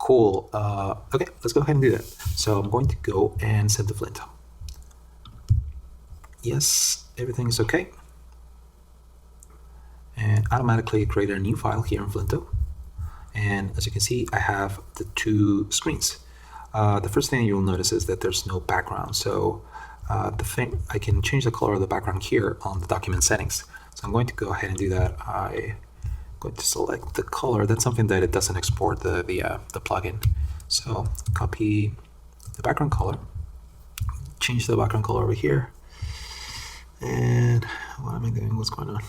Cool. Okay, let's go ahead and do that. So I'm going to go and set the Flint. Yes, everything is okay. And automatically create a new file here in Flinto. And as you can see, I have the two screens. The first thing you'll notice is that there's no background. So I can change the color of the background here on the document settings. So I'm going to go ahead and do that. I'm going to select the color. That's something that it doesn't export the plugin. So copy the background color, change the background color over here. And what am I doing? What's going on?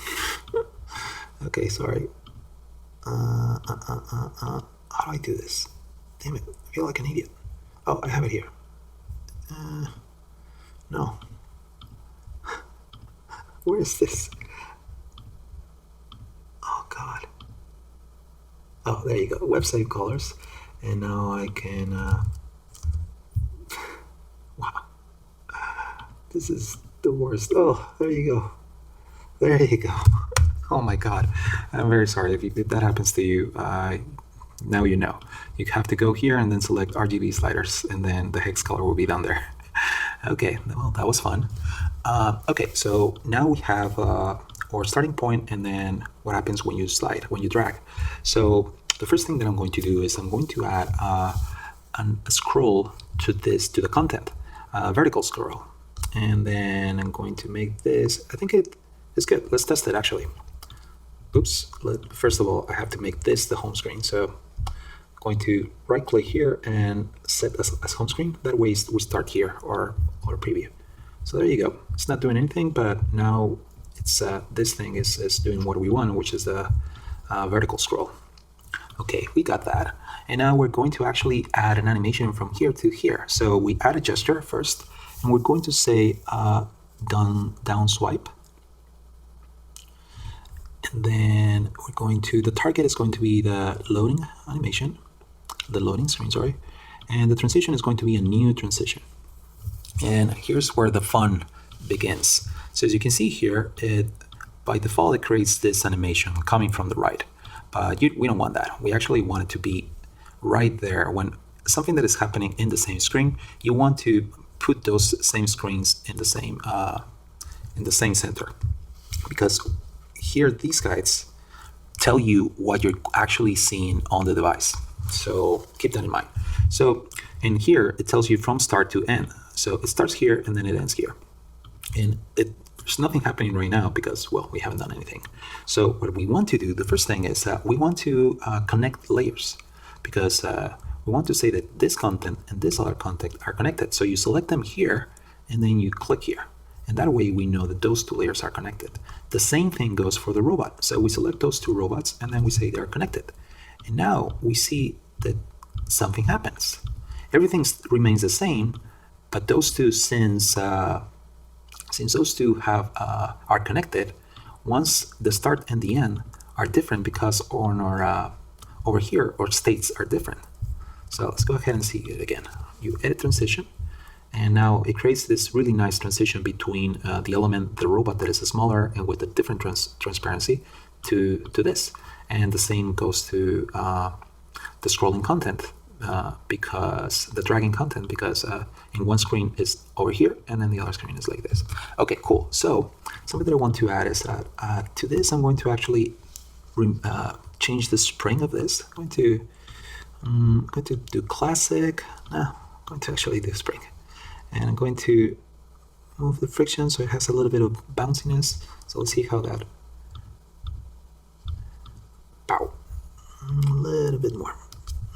Okay, sorry. How do I do this? Damn it, I feel like an idiot. Oh, I have it here. No. Where is this? Oh, God. Oh, there you go, website colors. And now I can, wow. This is the worst. Oh, there you go. There you go. Oh my God. I'm very sorry if that happens to you. Now you know. You have to go here and then select RGB sliders, and then the hex color will be down there. Okay, well, that was fun. Okay, so now we have our starting point, and then what happens when you slide, when you drag. So the first thing that I'm going to do is I'm going to add a scroll to the content, a vertical scroll. And then I'm going to make this, I think it is good. Let's test it actually. Oops, first of all, I have to make this the home screen. So I'm going to right click here and set as home screen. That way we start here or preview. So there you go. It's not doing anything, but now it's this thing is doing what we want, which is the vertical scroll. Okay, we got that. And now we're going to actually add an animation from here to here. So we add a gesture first, and we're going to say down swipe. And then we're going to, the target is going to be the loading animation, the loading screen, sorry. And the transition is going to be a new transition. And here's where the fun begins. So as you can see here, by default, it creates this animation coming from the right. But we don't want that. We actually want it to be right there. When something that is happening in the same screen, you want to put those same screens in the same center. Because here, these guides tell you what you're actually seeing on the device. So keep that in mind. So in here, it tells you from start to end. So it starts here and then it ends here. And there's nothing happening right now because, well, we haven't done anything. So what we want to do, the first thing is we want to connect layers, because we want to say that this content and this other content are connected. So you select them here and then you click here. And that way we know that those two layers are connected. The same thing goes for the robot. So we select those two robots and then we say they're connected. And now we see that something happens. Everything remains the same, but those two, since those two are connected, once the start and the end are different, because on our over here our states are different. So let's go ahead and see it again. You edit transition, and now it creates this really nice transition between the element, the robot that is smaller and with a different transparency to this. And the same goes to the scrolling content, because the dragging content, because in one screen is over here and then the other screen is like this. Okay, cool. So something that I want to add is that to this, I'm going to actually change the spring of this. I'm going to do classic. No, I'm going to actually do spring. And I'm going to move the friction so it has a little bit of bounciness. So let's see how that. Pow. A little bit more.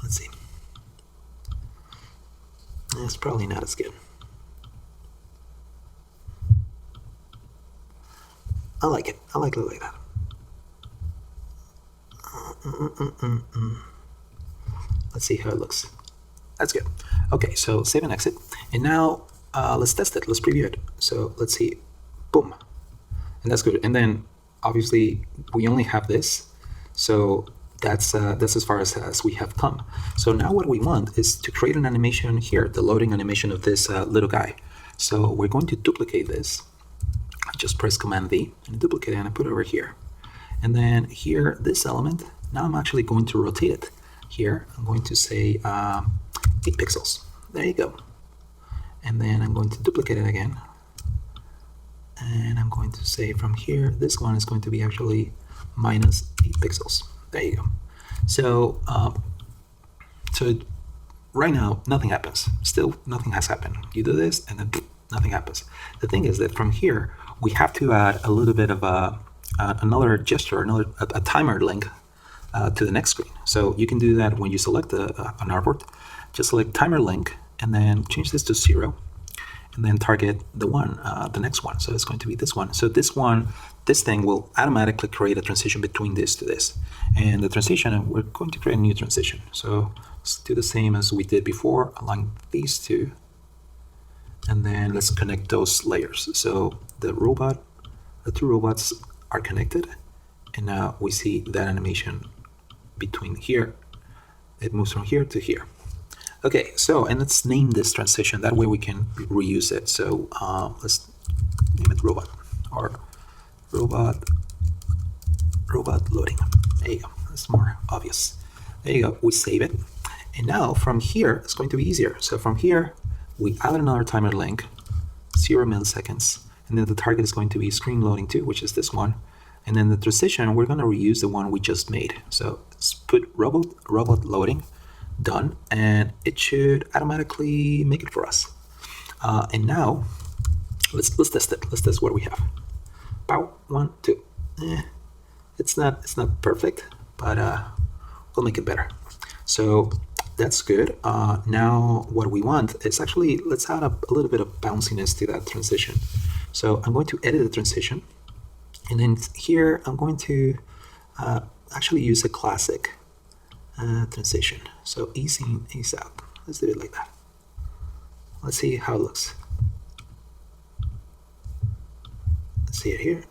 Let's see. It's probably not as good. I like it. I like it like that. Let's see how it looks. That's good. Okay, so save and exit. And now let's test it. Let's preview it. So let's see. Boom. And that's good. And then obviously we only have this. So that's as far as we have come. So now what we want is to create an animation here, the loading animation of this little guy. So we're going to duplicate this. Just press Command V and duplicate it and I put it over here. And then here, this element, now I'm actually going to rotate it here, I'm going to say 8 pixels. There you go. And then I'm going to duplicate it again. And I'm going to say from here, this one is going to be actually minus 8 pixels. There you go. So, so right now, nothing happens. Still, nothing has happened. You do this, and then nothing happens. The thing is that from here, we have to add a little bit of another gesture, a timer link to the next screen. So you can do that when you select an artboard. Just select timer link, and then change this to 0. And then target the next one. So it's going to be this one. So this thing will automatically create a transition between this to this. And the transition, we're going to create a new transition. So let's do the same as we did before, align these two. And then let's connect those layers. So the two robots are connected. And now we see that animation between here. It moves from here to here. Okay, so, and let's name this transition. That way we can reuse it. So let's name it robot, or robot loading. There you go. That's more obvious. There you go. We save it. And now from here, it's going to be easier. So from here, we add another timer link, 0 milliseconds. And then the target is going to be screen loading 2, which is this one. And then the transition, we're going to reuse the one we just made. So let's put robot loading. Done, and it should automatically make it for us. And now let's test it. Let's test what we have. Pow, 1, 2. It's not perfect, but we'll make it better. So that's good. Now what we want is actually, let's add a little bit of bounciness to that transition. So I'm going to edit the transition, and then here I'm going to actually use a classic transition. So ease in, ease out. Let's do it like that. Let's see how it looks. Let's see it here.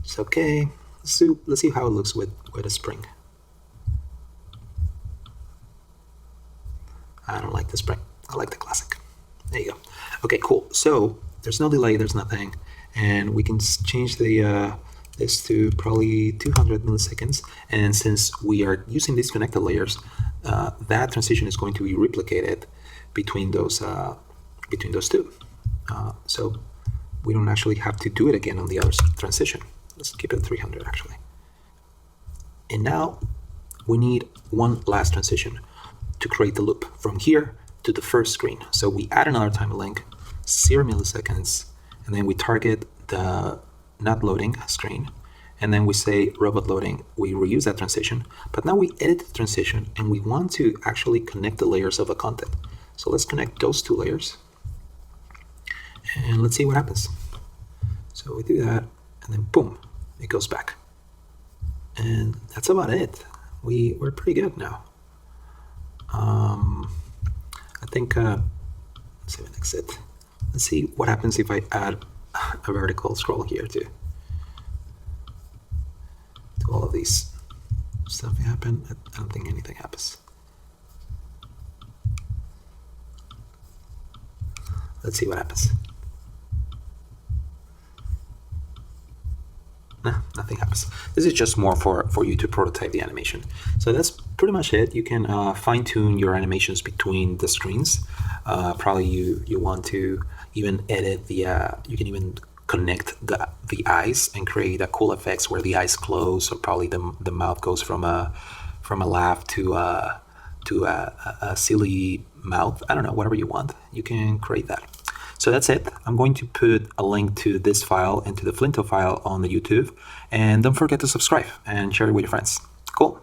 It's okay. Let's see how it looks with a spring. I don't like the spring. I like the classic. There you go. Okay, cool. So there's no delay, there's nothing. And we can change the this to probably 200 milliseconds. And since we are using these connected layers, that transition is going to be replicated between those two. So we don't actually have to do it again on the other transition. Let's keep it 300 actually. And now we need one last transition to create the loop from here to the first screen. So we add another timer link, 0 milliseconds, and then we target the not loading screen, and then we say robot loading. We reuse that transition, but now we edit the transition and we want to actually connect the layers of the content. So let's connect those two layers and let's see what happens. So we do that, and then boom, it goes back. And that's about it. We're pretty good now. I think let's save and exit. Let's see what happens if I add a vertical scroll here to all of these. Stuff happen. I don't think anything happens. Let's see what happens. Nah, nothing happens. This is just more for you to prototype the animation. So that's pretty much it. You can fine-tune your animations between the screens. Probably you want to even edit the, you can even connect the eyes and create a cool effects where the eyes close, or probably the mouth goes from a laugh to a silly mouth. I don't know, whatever you want, you can create that. So that's it. I'm going to put a link to this file and to the Flinto file on the YouTube. And don't forget to subscribe and share it with your friends. Cool.